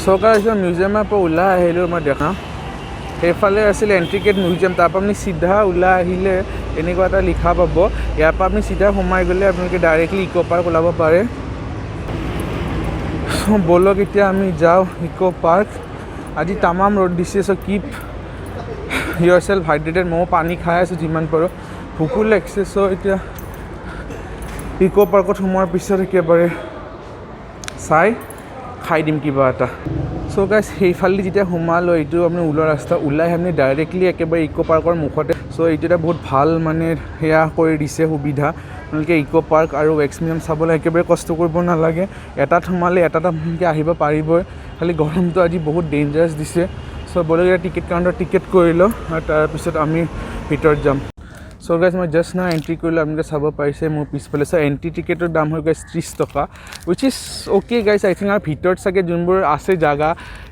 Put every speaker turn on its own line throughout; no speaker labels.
চৰকাৰ মিউজিয়ামৰ পৰা ওলাই আহিলোঁ মই দেখা সেইফালে আছিল এণ্ট্ৰি গেট মিউজিয়াম তাৰ পৰা আপুনি চিধা ওলাই আহিলে এনেকুৱা এটা লিখা পাব ইয়াৰ পৰা আপুনি চিধা সোমাই গ'লে আপোনালোকে ডাইৰেক্টলি ইক' পাৰ্ক ওলাব পাৰে ব'লক এতিয়া আমি যাওঁ ইক' পাৰ্ক আজি তামাম ৰ'দ দিছে চ' কিপ ইয়ৰ চেল্ফ হাইড্ৰেটেড ময়ো পানী খাই আছোঁ যিমান পাৰোঁ ভোকো লাগিছে চ' এতিয়া ইক' পাৰ্কত সোমোৱাৰ পিছত একেবাৰে চাই খাই দিম কিবা এটা চ' গাইজ সেইফালে যেতিয়া সোমালোঁ এইটো আপুনি ওলোৱা ৰাস্তা ওলাই আপুনি ডাইৰেক্টলি একেবাৰে ইক' পাৰ্কৰ মুখতে চ' এইটো এটা বহুত ভাল মানে সেয়া কৰি দিছে সুবিধা আপোনালোকে ইক' পাৰ্ক আৰু ৱেক্স মিউজিয়াম চাবলৈ একেবাৰে কষ্ট কৰিব নালাগে এটাত সোমালে এটাত আপোনালোকে আহিব পাৰিবই খালি গৰমটো আজি বহুত ডেঞ্জাৰাছ দিছে চ' ব'লক টিকেট কাউণ্টাৰ টিকেট কৰি লওঁ আৰু তাৰপিছত আমি ভিতৰত যাম চ' গাইজ মই জাষ্ট না এণ্ট্ৰি কৰিলোঁ আপোনালোকে চাব পাৰিছে মোৰ পিছফালে চ' এণ্ট্ৰি টিকেটৰ দাম হৈ গাইজ 30 টকা wish is okay guys I think আৰু ভিতৰত চাগে যোনবোৰ আছে জাগা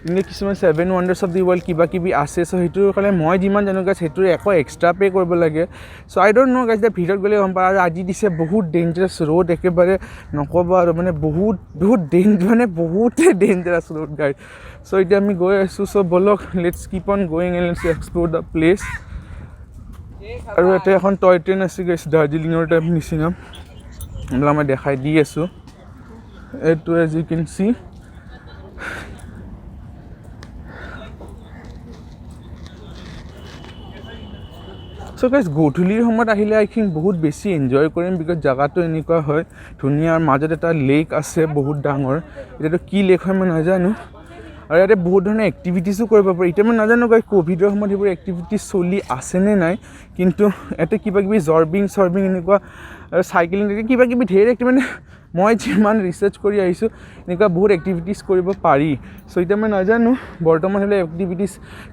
এনেকৈ কিছুমান 7 ৱাণ্ডাৰ্ছ অফ দি ৱৰ্ল্ড কিবা কিবি আছে চ' সেইটোৰ কাৰণে মই যিমান জানো গাইজ সেইটোৰ একো এক্সট্ৰা পে' কৰিব লাগে চ' আই ডোণ্ট ন' গাইজ এতিয়া ভিতৰত গ'লে গম পায় আৰু আজি দিছে বহুত ডেঞ্জাৰাছ ৰ'দ একেবাৰে নক'ব আৰু মানে বহুতেই ডেঞ্জাৰাছ ৰ'দ গাইজ চ' এতিয়া আমি গৈ আছোঁ চ' ব'লক let's keep on going and let's explore the place আৰু ইয়াতে এখন টয় ট্ৰেইন আছে গৈছে দাৰ্জিলিঙৰ টাইপ নিচিনা এইবিলাক মই দেখাই দি আছোঁ এইটো as you can see so' guys গধূলিৰ সময়ত আহিলে আই থিংক বহুত বেছি এনজয় কৰিম বিকজ জেগাটো এনেকুৱা হয় ধুনীয়া মাজত এটা লেক আছে বহুত ডাঙৰ এতিয়াতো কি লেক হয় মই নাজানো আৰু ইয়াতে বহুত ধৰণৰ এক্টিভিটিছো কৰিব পাৰি এতিয়া মই নাজানো গাইজ ক'ভিডৰ সময়ত সেইবোৰ এক্টিভিটিছ চলি আছেনে নাই কিন্তু ইয়াতে কিবা কিবি জৰ্বিং এনেকুৱা আৰু চাইকেলিং কিবা কিবি ধেৰ মানে মই যিমান ৰিচাৰ্চ কৰি আহিছোঁ এনেকুৱা বহুত এক্টিভিটিছ কৰিব পাৰি চ' এতিয়া মই নাজানো বৰ্তমান হ'লে এক্টিভিটিছ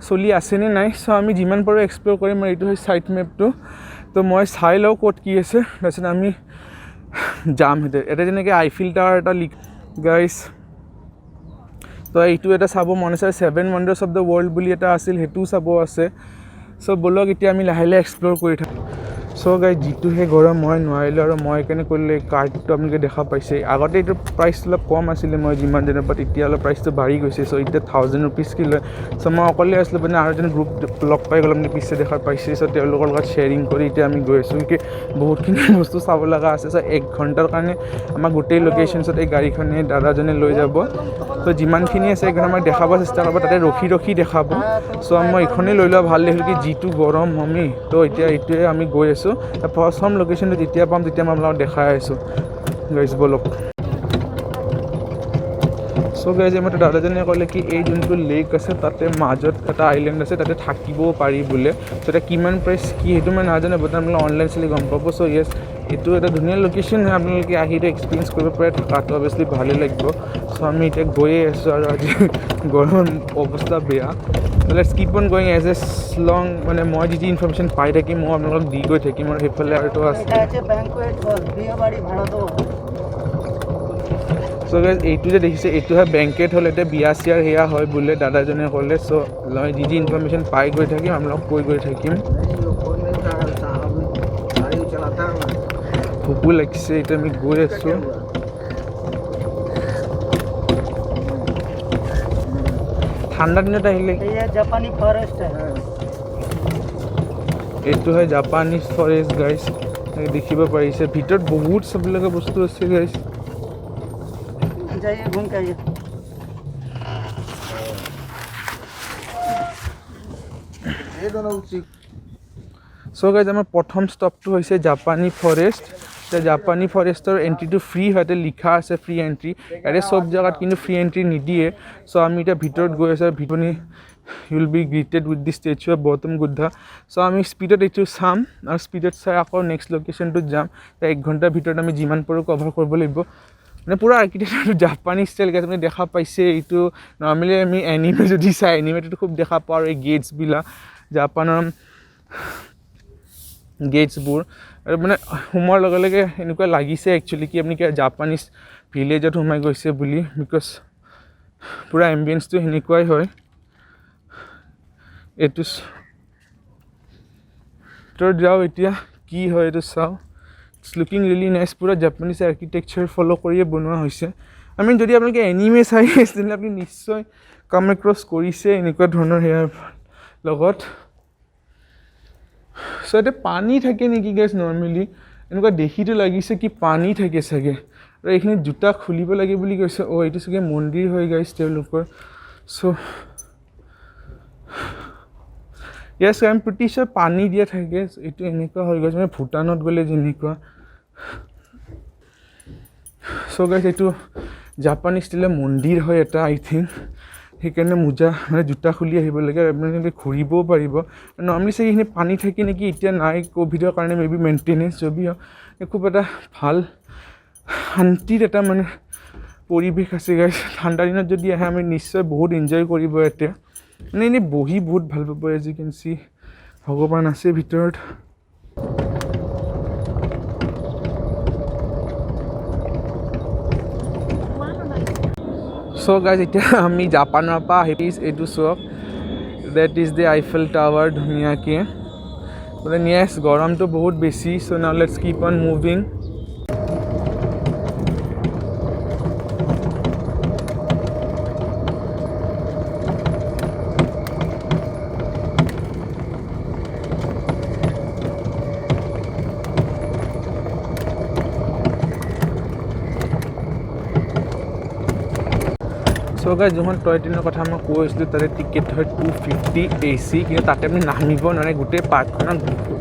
চলি আছেনে নাই চ' আমি যিমান পাৰোঁ এক্সপ্ল'ৰ কৰিম আৰু এইটো হয় ছাইট মেপটো তো মই চাই লওঁ ক'ত কি আছে তাৰপিছত আমি যাম সেইটো এটা যেনেকৈ আইফিল টাৱাৰ এটা গাইজ তো এইটো এটা চাব মন আছে 7 ৱাণ্ডাৰ্ছ অফ দ্য ৱৰ্ল্ড বুলি এটা আছিল সেইটোও চাব আছে চ' ব'লক এতিয়া আমি লাহে লাহে এক্সপ্ল'ৰ কৰি থাকোঁ চ' গাইজ যিটোহে গৰম মই নোৱাৰিলোঁ আৰু মই সেইকাৰণে কৰিলোঁ এই কাৰ্ডটো আপোনালোকে দেখা পাইছে আগতে এইটোৰ প্ৰাইচ অলপ কম আছিলে মই যিমান জানো বাট এতিয়া অলপ প্ৰাইচটো বাঢ়ি গৈছে চ' এতিয়া 1000 ৰুপিজ কি লয় চ' মই অকলে আছিলোঁ মানে আৰু এজন গ্ৰুপ লগ পাই গ'ল মানে পিছে দেখা পাইছে চ' তেওঁলোকৰ লগত শ্বেয়াৰিং কৰি এতিয়া আমি গৈ আছোঁ কি বহুতখিনি বস্তু চাব লগা আছে চ' 1 ঘণ্টাৰ কাৰণে আমাক গোটেই লোকেশ্যনছত এই গাড়ীখনে দাদাজনে লৈ যাব ত' যিমানখিনি আছে এইখন আমাক দেখাব চেষ্টা কৰিব তাতে ৰখি দেখাব চ' মই এইখনেই লৈ লোৱা ভাল দেখিলোঁ কি যিটো গৰম আমি ত' এতিয়া এইটোৱে আমি গৈ আছোঁ প্ৰথম লোকেশ্যনটো যেতিয়া পাম তেতিয়া মই আপোনালোকক দেখাই আছোঁ গাইজ ব'লক চ' গাইজ মইতো দাদাজনে ক'লে কি এই যোনটো লেক আছে তাতে মাজত এটা আইলেণ্ড আছে তাতে থাকিবও পাৰি বোলে চ' এতিয়া কিমান প্ৰাইচ কি সেইটো মই নাজানো বৰ্তমান আপোনালোকে অনলাইন চালে গম পাব চ' য়েছ এইটো এটা ধুনীয়া লোকেশ্যন হয় আপোনালোকে আহি এইটো এক্সপিৰিয়েঞ্চ কৰিব পাৰে থকাটো অভিয়াছলি ভালেই লাগিব চ' আমি এতিয়া গৈয়ে আছোঁ আৰু আজি গৰম অৱস্থা বেয়া let's keep on going as long মানে মই যি ইনফৰমেশ্যন পাই থাকিম মই আপোনালোকক দি গৈ থাকিম আৰু সেইফালে আৰুতো আছে চ' গাইজ এইটো যে দেখিছে এইটো হয় বেংকেট হ'ল এতিয়া বিয়া চিয়াৰ সেয়া হয় বোলে দাদাজনে ক'লে চ' মই যি ইনফৰমেশ্যন পাই গৈ থাকিম আপোনালোকক কৈ গৈ থাকিম ভোকো লাগিছে এতিয়া আমি গৈ আছোঁ ঠাণ্ডা দিনত আহিলে জাপানী ফৰেষ্ট এইটো হয় জাপানীজ ফৰেষ্ট গাইজ দেখিব পাৰিছে ভিতৰত বহুত চবলগা বস্তু আছে গাইজ চ' গাইজ আমাৰ প্ৰথম ষ্টপটো হৈছে জাপানী ফৰেষ্ট এতিয়া জাপানী ফৰেষ্টৰ এণ্ট্ৰিটো ফ্ৰী হয় ইয়াতে লিখা আছে ফ্ৰী এণ্ট্ৰি ইয়াতে চব জেগাত কিন্তু ফ্ৰী এণ্ট্ৰি নিদিয়ে চ' আমি এতিয়া ভিতৰত গৈ আছোঁ আৰু ভিতৰত will be greeted with the statue of Gautam Buddha so' আমি স্পীডত এইটো চাম আৰু স্পীডত চাই আকৌ নেক্সট লোকেশ্যনটোত যাম 1 ঘণ্টাৰ ভিতৰত আমি যিমান পাৰোঁ কভাৰ কৰিব লাগিব মানে পূৰা আৰ্কিটেক্সাৰটো জাপানী ষ্টাইল গাইজ আপুনি দেখা পাইছে এইটো নৰ্মেলি আমি এনিমে যদি চাই এনিমেটোতো খুব দেখা পাওঁ আৰু এই গেটছবিলাক জাপানৰ গেটছবোৰ আৰু মানে সোমোৱাৰ লগে লগে এনেকুৱা লাগিছে একচুৱেলি কি আপুনি জাপানীজ ভিলেজত সোমাই গৈছে বুলি বিকজ পূৰা এম্বিয়েন্সটো সেনেকুৱাই হয় এইটো ভিতৰত যাওঁ এতিয়া কি হয় এইটো চাওঁ ইটছ লুকিং ৰিয়েলি নাইচ পূৰা জাপানীজ আৰ্কিটেকচাৰ ফ'ল' কৰিয়ে বনোৱা হৈছে আই মিন যদি আপোনালোকে এনিমে চাই আছে তেনেহ'লে আপুনি নিশ্চয় কাম এক্ৰছ কৰিছে এনেকুৱা ধৰণৰ সেয়াৰ লগত। চ' ইয়াতে পানী থাকে নেকি গাইজ নৰ্মেলি, এনেকুৱা দেখিতো লাগিছে কি পানী থাকে চাগে। আৰু এইখিনি জোতা খুলিব লাগে বুলি কৈছে। এইটো চাগে মন্দিৰ হয় গাইজ তেওঁলোকৰ। চ' য়েছ আই এম প্ৰিটি শ্যোৰ পানী দিয়া থাকে। এইটো এনেকুৱা হৈ গৈছে মানে ভূটানত গ'লে যেনেকুৱা। চ' গাইজ এইটো জাপানী ষ্টাইলৰ মন্দিৰ হয় এটা আই থিংক, সেইকাৰণে মোজা মানে জোতা খুলি আহিব লাগে আৰু আপোনালোকে ঘূৰিবও পাৰিব। নৰ্মেলি চাগে এইখিনি পানী থাকে নেকি, এতিয়া নাই ক'ভিডৰ কাৰণে মে বি মেইনটেনেঞ্চ যদিও খুব এটা ভাল শান্তিৰ এটা মানে পৰিৱেশ আছে গাইজ। ঠাণ্ডা দিনত যদি আহে আমি নিশ্চয় বহুত এনজয় কৰিব ইয়াতে, মানে এনেই বহি বহুত ভাল পাব। এজ ইউ কেন চি ভগৱান আছে ভিতৰত। চ' গাইজ এতিয়া আমি জাপানৰ পৰা আহি এইটো চাওক, that is the Eiffel tower ধুনীয়াকৈ। মানে য়েছ গৰমটো বহুত বেছি। চ' নাও let's keep on moving. So' guys যোনখন টয় ট্ৰেইনৰ কথা মই কৈছিলোঁ তাতে টিকেট হয় 250 AC, কিন্তু তাতে আপুনি নামিব নোৱাৰে, গোটেই পাৰ্কখনত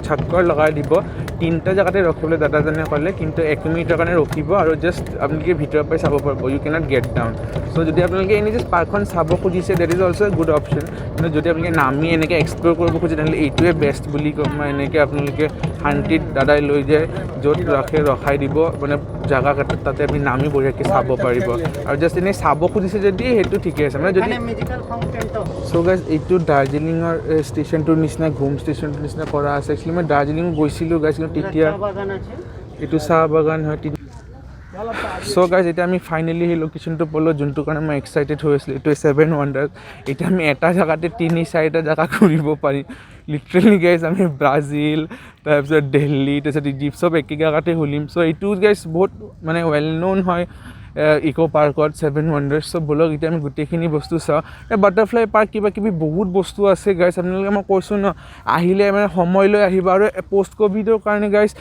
চক্কৰ লগাই দিব। 3টা জেগাতে ৰখিবলৈ দাদাজনে ক'লে, কিন্তু 1 মিনিটৰ কাৰণে ৰখিব আৰু জাষ্ট আপোনালোকে ভিতৰৰ পৰাই চাব পাৰিব, ইউ কেনট গেট ডাউন। চ' যদি আপোনালোকে এনেই জাষ্ট পাৰ্কখন চাব খুজিছে that is also' a good option. কিন্তু যদি আপোনালোকে নামি এনেকৈ এক্সপ্ল'ৰ কৰিব খোজে তেনেহ'লে এইটোৱে বেষ্ট বুলি ক'ম মই। এনেকৈ আপোনালোকে শান্তিত দাদাই লৈ যায়, য'ত ৰাখে ৰখাই দিব, মানে জেগা ক্ষেত্ৰত তাতে আপুনি নামি বঢ়িয়াকৈ চাব পাৰিব। আৰু জাষ্ট এনেই চাব খুজিছে যদি সেইটো ঠিকে আছে মানে যদি। চ' গাইজ এইটো দাৰ্জিলিঙৰ ষ্টেচনটোৰ নিচিনা, ঘুম ষ্টেচনটোৰ নিচিনা কৰা আছে। একচুৱেলি মই দাৰ্জিলিং গৈছিলোঁ গাইজ, কিন্তু তেতিয়া এইটো চাহ বাগান হয়। চ' গাইজ এতিয়া আমি ফাইনেলি সেই লোকেশ্যনটো পালোঁ যোনটো কাৰণে মই এক্সাইটেড হৈ আছিলোঁ। এইটো 7 ৱাণ্ডাৰ্ছ। এতিয়া আমি এটা জেগাতে 3-4টা জেগা ঘূৰিব পাৰিম লিটাৰেলি গাইজ। আমি ব্ৰাজিল, তাৰপিছত দিল্লী, তাৰপিছত ইজিপ্ত চব একে জেগাতে ঘূৰিম। চ' এইটো গাইজ বহুত মানে ৱেল ন'ন হয় ইক' পাৰ্কত 7 ৱাণ্ডাৰ্ছ। চ' ব'লক এতিয়া আমি গোটেইখিনি বস্তু চাওঁ। বাটাৰফ্লাই পাৰ্ক কিবা কিবি বহুত বস্তু আছে গাইজ। আপোনালোকে মই কৈছোঁ ন, আহিলে মানে সময় লৈ আহিব। আৰু পষ্ট ক'ভিডৰ কাৰণে গাইজ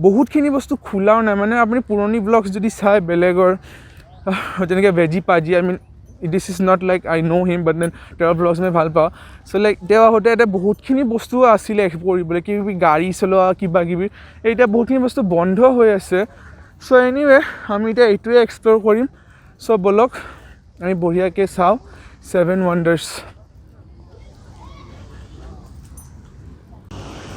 বহুতখিনি বস্তু খোলাও নাই। মানে আপুনি পুৰণি ব্লগছ যদি চাই বেলেগৰ, যেনেকৈ Veggie Paaji, I mean this is not like I know' him but then তেওঁৰ ব্লগছ মই ভাল পাওঁ। চ' লাইক তেওঁ আহোঁতে এতিয়া বহুতখিনি বস্তু আছিলে কৰিবলৈ, কিবি গাড়ী চলোৱা কিবা কিবি। এতিয়া বহুতখিনি বস্তু বন্ধ হৈ আছে। চ' এনিৱে আমি এতিয়া এইটোৱে এক্সপ্ল'ৰ কৰিম। চ' ব'লক আমি বঢ়িয়াকৈ চাওঁ 7 ৱাণ্ডাৰ্ছ।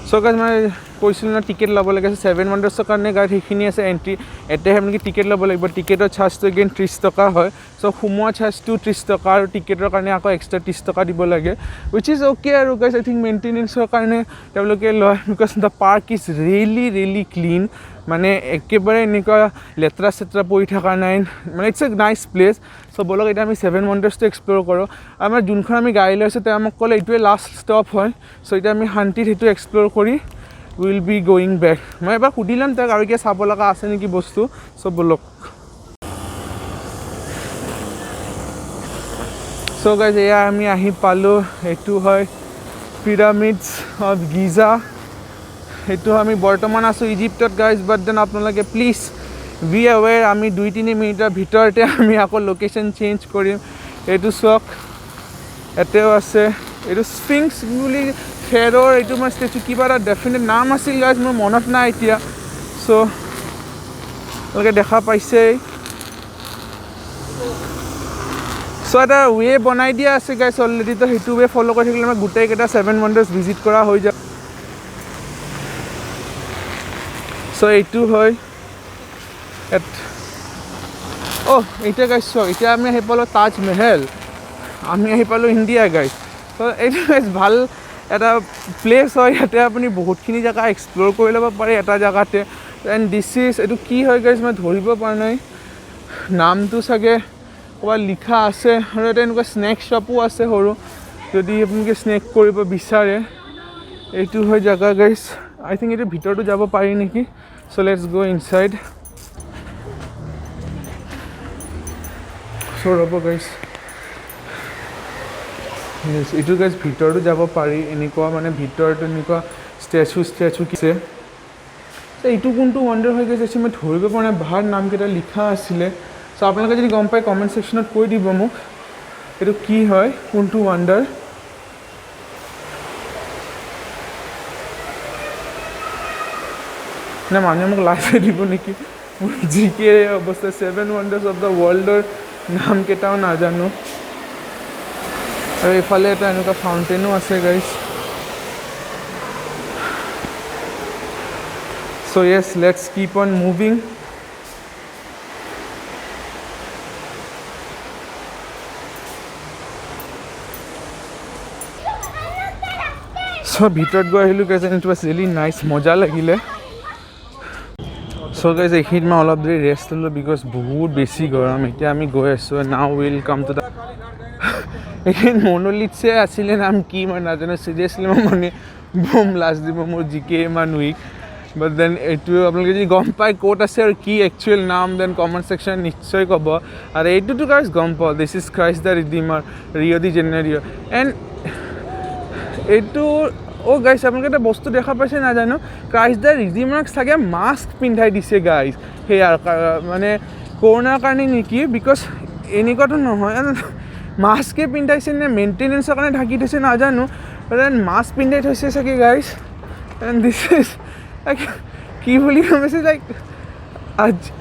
চ' গাইজ মই কৈছিলোঁ ন টিকেট ল'ব লাগে 7 ৱাণ্ডাৰ্ছৰ কাৰণে। গাইজ সেইখিনি আছে এণ্ট্ৰি, এতিয়াহে আপুনি টিকেট ল'ব লাগিব। টিকেটৰ চাৰ্জটো এগেইন 30 টকা হয়। চ' সোমোৱা চাৰ্জটো 30 টকা আৰু টিকেটৰ কাৰণে আকৌ এক্সট্ৰা 30 টকা দিব লাগে, উইচ ইজ অ'কে। আৰু গাইজ আই থিংক মেইনটেনেঞ্চৰ কাৰণে তেওঁলোকে লয়, because the park is really clean. মানে একেবাৰে এনেকুৱা লেতেৰা চেতেৰা পৰি থকা নাই, মানে ইটছ এ নাইচ প্লেচ। চ' ব'লক এতিয়া আমি 7 ৱাণ্ডাৰ্ছটো এক্সপ্ল'ৰ কৰোঁ। আমাৰ যোনখন আমি গাড়ী লৈছোঁ তেওঁ আমাক ক'লে এইটোৱে লাষ্ট ষ্টপ হয়। চ' এতিয়া আমি শান্তিত সেইটো এক্সপ্ল'ৰ কৰি উইল বি গ'য়িং বেক। মই এবাৰ সুধি ল'ম তাক আৰু কিবা চাব লগা আছে নেকি বস্তু। চ' ব'লক। চ' গাইজ এয়া আমি আহি পালোঁ। এইটো হয় পিৰামিডছ অফ গিজা। সেইটো আমি বৰ্তমান আছোঁ ইজিপ্তত গাইজ। বাট দেন আপোনালোকে প্লিজ বি এৱেৰ, আমি 2-3 মিনিটৰ ভিতৰতে আমি আকৌ লোকেশ্যন চেঞ্জ কৰিম। এইটো চাওক ইয়াতেও আছে, এইটো স্ফিংক্স বুলি ফেৰৰ এইটো মই ষ্টেচু, কিবা এটা ডেফিনেট নাম আছিল গাইজ, মোৰ মনত নাই এতিয়া। চ' আপোনালোকে দেখা পাইছেই। চ' এটা ৱে বনাই দিয়া আছে গাইজ অলৰেডি, তো সেইটো ৱে ফ'ল' কৰি থাকিলে আমাৰ গোটেইকেইটা 7 ৱাণ্ডাৰ্ছ ভিজিট কৰা হৈ যায়। চ' এইটো হয় এতিয়া গাইজ চাওক, এতিয়া আমি আহি পালোঁ তাজমহল, আমি আহি পালোঁ ইণ্ডিয়া গাইজ। ত' এইটো গাইজ ভাল এটা প্লেচ হয়। ইয়াতে আপুনি বহুতখিনি জেগা এক্সপ্ল'ৰ কৰি ল'ব পাৰে এটা জেগাতে। এণ্ড দিছ ইজ, এইটো কি হয় গাইজ মই ধৰিব পৰা নাই, নামটো চাগে ক'ৰবাত লিখা আছে। আৰু এটা এনেকুৱা স্নেক শ্বপো আছে সৰু, যদি আপোনালোকে স্নেক কৰিব বিচাৰে। এইটো হয় জেগা গাইজ। আই থিংক এইটো ভিতৰতো যাব পাৰি নেকি। চ' লেটছ গ' ইনচাইড। চ' ৰ'ব গাইজ এইটো গাইজ ভিতৰতো যাব পাৰি এনেকুৱা মানে ভিতৰত এনেকুৱা ষ্টেচু কিছে এইটো কোনটো ৱাণ্ডাৰ হৈ গৈছে মই ধৰিব পৰা নাই বাহাৰ নামকেইটা লিখা আছিলে চ' আপোনালোকে যদি গম পায় কমেণ্ট ছেকশ্যনত কৈ দিব মোক এইটো কি হয় কোনটো ৱাণ্ডাৰ না মানুহে মোক লাইভে দিব নেকি মোৰ জিকে অৱস্থা 7 ৱাণ্ডাৰ্ছ অফ দ্য ৱৰ্ল্ডৰ নামকেইটাও নাজানো আৰু এইফালে এটা এনেকুৱা ফাউণ্টেনো আছে guys So yes, let's keep on moving. So ভিতৰত গৈ আহিলোঁ guys and it was really nice মজা লাগিলে So guys এইখিনিত মই অলপ দেৰি ৰেষ্ট ল'লোঁ because বহুত বেছি গৰম এতিয়া আমি গৈ আছোঁ now we'll come to the এইখিনিত মনলিথছে আছিলে নাম কি মই নাজানো চিৰিয়াছলি মই মানে বম লাষ্ট দিব মোৰ জিকে ইমান উইক বাট দেন এইটো আপোনালোকে যদি গম পায় ক'ত আছে আৰু কি একচুৱেল নাম দেন কমেণ্ট ছেকশ্যন নিশ্চয় ক'ব আৰু এইটোতো গাইজ গম পাওঁ দিছ is Christ the Redeemer Rio' de Janeiro' and এইটো গাইজ আপোনালোকে এটা বস্তু দেখা পাইছে নাজানো ক্ৰাইষ্ট দ্য ৰিডিমাৰক চাগে মাস্ক পিন্ধাই দিছে গাইজ সেয়াৰ মানে কৰোণাৰ কাৰণে নেকি বিকজ এনেকুৱাতো নহয় মাস্কে পিন্ধাইছে নে মেইনটেনেঞ্চৰ কাৰণে ঢাকি থৈছে নাজানো দেন মাস্ক পিন্ধাই থৈছে চাগে গাইজ এণ্ড দিছ ইজ কি বুলি কৈছে লাইক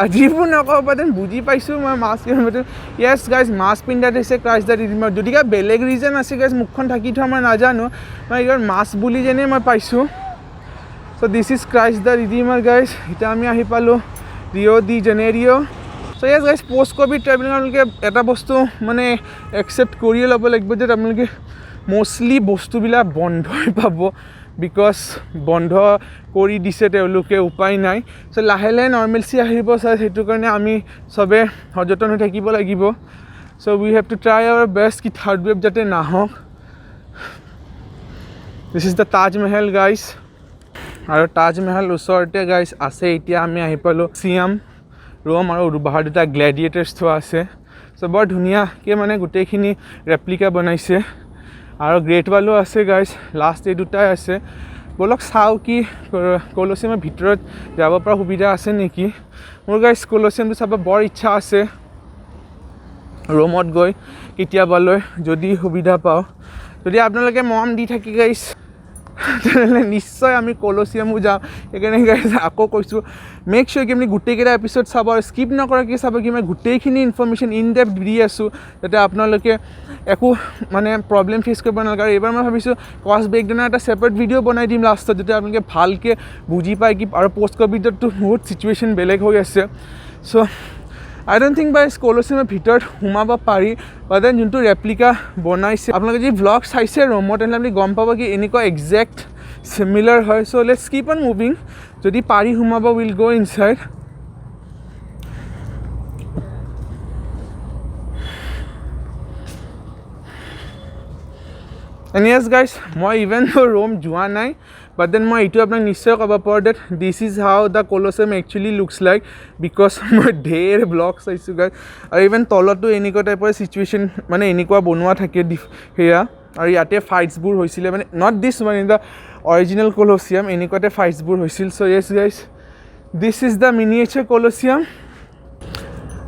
আজিবো নকওঁ বাট বুজি পাইছোঁ মই মাস্ক য়েছ গাইজ মাস্ক পিন্ধাই থৈছে ক্ৰাইষ্ট দ্য ৰিডিমাৰ যদি কিবা বেলেগ ৰিজন আছে গাইজ মুখখন ঢাকি থোৱা মই নাজানো মই এইবাৰ মাস্ক বুলি যেনে মই পাইছোঁ so' this is Christ the Redeemer guys এতিয়া আমি আহি পালোঁ Rio' de Janeiro' so' yes guys post Covid travelling আপোনালোকে এটা বস্তু মানে একচেপ্ট কৰিয়ে ল'ব লাগিব যে আপোনালোকে মষ্টলি বস্তুবিলাক বন্ধই পাব বিকজ বন্ধ কৰি দিছে তেওঁলোকে উপায় নাই চ' লাহে লাহে নৰ্মেলচি আহিব চাই সেইটো কাৰণে আমি চবে সযতন হৈ থাকিব লাগিব so' we have to try our best কি থাৰ্ড ৱেভ যাতে নাহক this is the Taj Mahal guys আৰু তাজমহল ওচৰতে গাইজ আছে এতিয়া আমি আহি পালোঁ চিয়াম ৰোম আৰু বাহাৰ দুটা গ্লেডিয়েটাৰ্ছ থোৱা আছে চ' বৰ ধুনীয়াকৈ মানে গোটেইখিনি ৰেপ্লিকা বনাইছে আৰু গ্ৰেট ৱালো আছে গাইজ লাষ্ট এই দুটাই আছে ব'লক চাওঁ কি কলচিয়ামৰ ভিতৰত যাব পৰা সুবিধা আছে নেকি মোৰ গাইজ কলচিয়ামটো চাব বৰ ইচ্ছা আছে ৰোমত গৈ কেতিয়াবালৈ যদি সুবিধা পাওঁ যদি আপোনালোকে মৰম দি থাকি গাইজ তেনেহ'লে নিশ্চয় আমি কলচিয়ামো যাওঁ সেইকাৰণে গাইজ আকৌ কৈছোঁ মেক চিয়'ৰ কি আপুনি গোটেইকেইটা এপিছ'ড চাব আৰু স্কিপ নকৰাকৈ চাব কি মই গোটেইখিনি ইনফৰ্মেশ্যন ইন ডেপথ দি আছোঁ যাতে আপোনালোকে একো মানে প্ৰব্লেম ফেচ কৰিব নালাগে আৰু এইবাৰ মই ভাবিছোঁ কষ্ট ব্ৰেকডাউনৰ এটা ছেপাৰেট ভিডিঅ' বনাই দিম লাষ্টত যাতে আপোনালোকে ভালকৈ বুজি পায় কি আৰু পষ্ট ক'ভিডততো বহুত চিটুৱেশ্যন বেলেগ হৈ আছে চ' আই ডণ্ট থিংক বাই কলচিয়ামৰ ভিতৰত সোমাব পাৰি বা দেন যোনটো ৰেপ্লিকা বনাইছে আপোনালোকে যদি ভ্লগ চাইছে ৰোমত তেনেহ'লে আপুনি গম পাব কি এনেকুৱা একজেক্ট চিমিলাৰ হয় চ' লেটছ কিপ অন মুভিং যদি পাৰি সোমাব উইল গ' ইনচাইড এণ্ড য়েছ গাইজ মই ইভেন ৰোম যোৱা নাই বাট দেন মই এইটো আপোনাক নিশ্চয় ক'ব পাৰোঁ that this is how the Colosseum actually looks like because মই ঢেৰ ব্লগ চাইছোঁ গাইজ আৰু ইভেন তলতো এনেকুৱা টাইপৰ চিটুৱেশ্যন মানে এনেকুৱা বনোৱা থাকে সেয়া আৰু ইয়াতে ফাইটছবোৰ হৈছিলে মানে not this one in the original Colosseum এনেকুৱাতে ফাইটছবোৰ হৈছিল so' yes guys this is the miniature Colosseum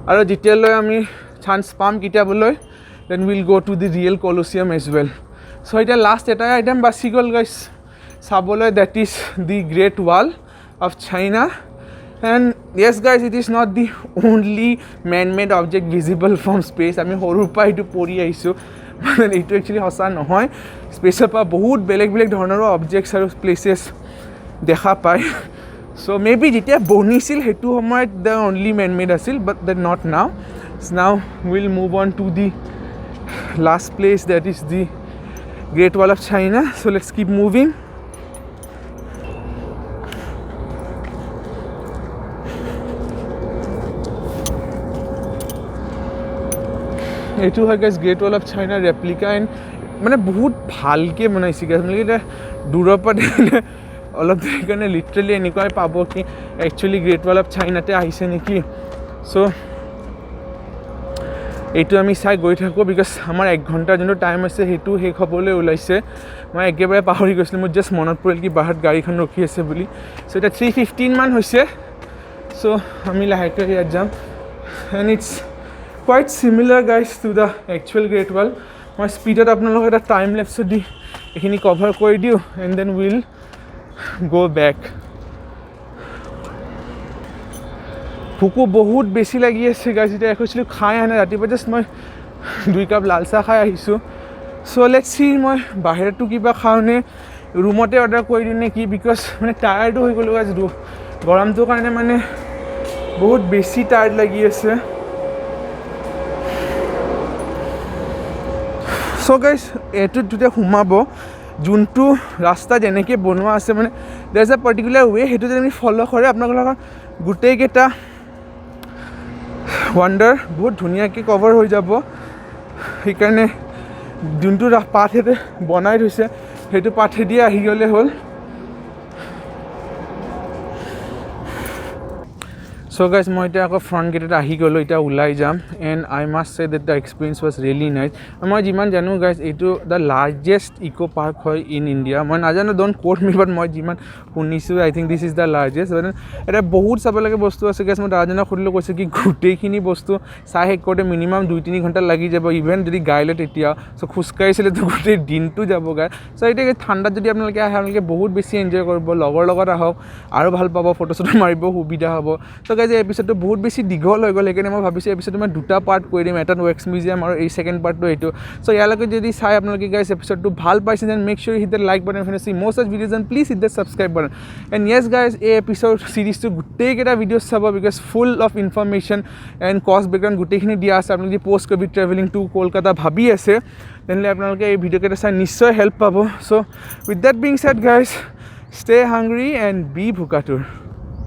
আৰু যেতিয়ালৈ আমি চান্স পাম কেতিয়াবলৈ then will go' to the real Colosseum as well so' এতিয়া লাষ্ট এটাই আইটেম বাচি গ'ল গাইজ চাবলৈ that is the Great Wall of China and yes guys it is not the only man made object visible from space আমি সৰুৰ পৰা এইটো পঢ়ি আহিছোঁ মানে এইটো একচুৱেলি সঁচা নহয় স্পেচৰ পৰা বহুত বেলেগ বেলেগ ধৰণৰো অবজেক্টছ আৰু প্লেচেছ দেখা পায় চ' মে বি যেতিয়া বনিছিল সেইটো সময়ত দ্য অনলি মেন মেড আছিল but that not now will move on to the last place that is the Great Wall of China. So let's keep moving. এইটো হয় guys great Wall of China replica and মানে বহুত ভালকৈ বনাইছে guys মানে এতিয়া দূৰৰ পৰা দেখিলে অলপ দেৰি কাৰণে লিটাৰেলি এনেকুৱাই পাব কি একচুৱেলি গ্ৰেট ৱাল অফ চাইনাতে আহিছে নেকি চ' এইটো আমি চাই গৈ থাকোঁ বিকজ আমাৰ 1 ঘণ্টাৰ যোনটো টাইম আছে সেইটো শেষ হ'বলৈ ওলাইছে মই একেবাৰে পাহৰি গৈছিলোঁ মোৰ জাষ্ট মনত পৰিল কি বাহিৰত গাড়ীখন ৰখি আছে বুলি চ' এতিয়া 3:15 মান হৈছে চ' আমি লাহেকৈ ইয়াত যাম and it's quite similar guys to the actual Great Wall মই স্পীডত আপোনালোকক এটা টাইম লেপছত দি এইখিনি কভাৰ কৰি দিওঁ and then will go' back ভোকো বহুত বেছি লাগি আছে গাইজ এতিয়া কৈছিলোঁ খাই আনে ৰাতিপুৱা জাষ্ট মই 2 কাপ লাল চাহ খাই আহিছোঁ চ' লেটছ চি মই বাহিৰতো কিবা খাওঁনে ৰুমতে অৰ্ডাৰ কৰি দিওঁ নে কি বিকজ মানে টায়াৰ্ডো হৈ গ'লোঁ গাইজ গৰমটোৰ কাৰণে মানে বহুত বেছি টায়াৰ্ড লাগি আছে চ' গাইজ এইটোত যেতিয়া সোমাব যোনটো ৰাস্তা যেনেকৈ বনোৱা আছে মানে দেৰ ইজ এ পাৰ্টিকুলাৰ ৱে সেইটো যদি আমি ফ'ল' কৰে আপোনালোকৰ গোটেইকেইটা ৱাণ্ডাৰ বহুত ধুনীয়াকৈ কভাৰ হৈ যাব সেইকাৰণে যোনটো পাথেৰে বনাই থৈছে সেইটো পাথেদি আহি গ'লে হ'ল চ' গাইজ মই এতিয়া আকৌ ফ্ৰণ্ট গেটত আহি গ'লোঁ এতিয়া ওলাই যাম and I must say that the experience was really nice মই যিমান জানো গাইজ এইটো দ্য লাৰ্জেষ্ট ইক' পাৰ্ক হয় ইন ইণ্ডিয়া মই নাজানো ড'ণ্ট কোট মি বাট মই যিমান শুনিছোঁ I think this is the largest এটা বহুত চাব লাগে বস্তু আছে গাইজ মই দাদাজনক সুধিলোঁ কৈছে কি গোটেইখিনি বস্তু চাই শেষ কৰোঁতে মিনিমাম 2-3 ঘণ্টা লাগি যাব ইভেন যদি গাই লয় তেতিয়া চ' খোজকাঢ়িছিলেতো গোটেই দিনটো যাব গাই চ' এতিয়া ঠাণ্ডাত যদি আপোনালোকে আহে আপোনালোকে বহুত বেছি এনজয় কৰিব লগৰ লগত আহক আৰু ভাল পাব ফটো চটো মাৰিব সুবিধা হ'ব চ' গাইজ এই এপিছডটো বহুত বেছি দীঘল হৈ গ'ল সেইকাৰণে মই ভাবিছোঁ এপিছডটো মই 2টা পাৰ্ট কৰি দিম এটা ৱেক্স মিউজিয়াম আৰু এই ছেকেণ্ড পাৰ্টটো এইটো চ' ইয়ালৈকে যদি চাই আপোনালোকে গাইজ এপিছডটো ভাল পাইছে then make sure hit the like button friend see most of videos and please hit the subscribe button and yes guys এই এপিছড চিৰিজটো গোটেইকেইটা ভিডিঅ'জ চাব because full of information and cost background গোটেইখিনি দিয়া আছে আপোনালোকে post Covid travelling to Kolkata ভাবি আছে তেনেহ'লে আপোনালোকে এই ভিডিঅ'কেইটা চাই নিশ্চয় হেল্প পাব so' with that being said guys stay hungry and be ভোকাতুৰ